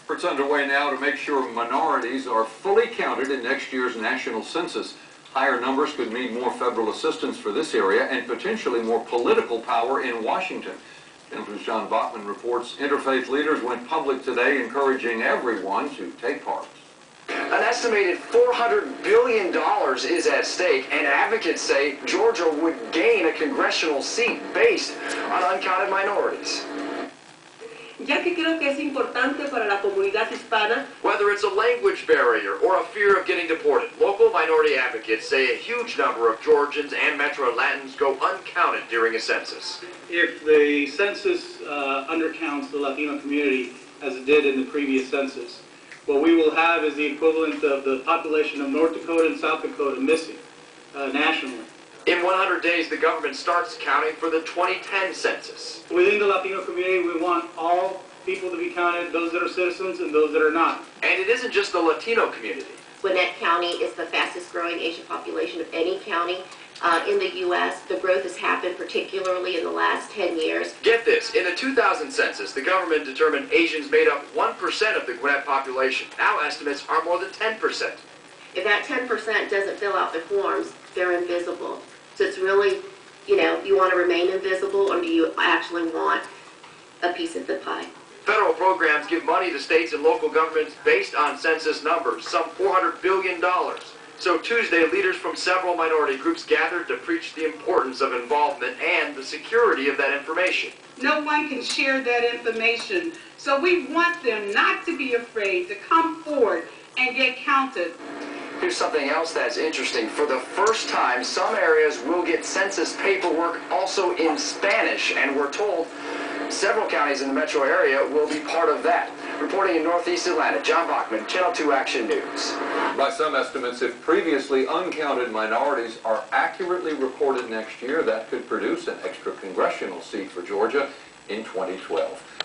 Efforts underway now to make sure minorities are fully counted in next year's national census. Higher numbers could mean more federal assistance for this area and potentially more political power in Washington. Denver's John Bachman reports interfaith leaders went public today encouraging everyone to take part. An estimated $400 billion is at stake, and advocates say Georgia would gain a congressional seat based on uncounted minorities. Ya que creo que es importante para la comunidad hispana. Whether it's a language barrier or a fear of getting deported, local minority advocates say a huge number of Georgians and Metro Atlantans go uncounted during a census. If the census undercounts the Latino community, as it did in the previous census, what we will have is the equivalent of the population of North Dakota and South Dakota missing nationally. In 100 days, the government starts counting for the 2010 census. Within the Latino community, we want all people to be counted, those that are citizens and those that are not. And it isn't just the Latino community. Gwinnett County is the fastest growing Asian population of any county in the U.S. The growth has happened particularly in the last 10 years. Get this, in the 2000 census, the government determined Asians made up 1% of the Gwinnett population. Now estimates are more than 10%. If that 10% doesn't fill out the forms, they're invisible. So it's really, you want to remain invisible, or do you actually want a piece of the pie? Federal programs give money to states and local governments based on census numbers, some $400 billion. So Tuesday, leaders from several minority groups gathered to preach the importance of involvement and the security of that information. No one can share that information, so we want them not to be afraid to come forward and get counted. Here's something else that's interesting. For the first time, some areas will get census paperwork also in Spanish, and we're told several counties in the metro area will be part of that. Reporting in Northeast Atlanta, John Bachman, Channel 2 Action News. By some estimates, if previously uncounted minorities are accurately reported next year, that could produce an extra congressional seat for Georgia in 2012.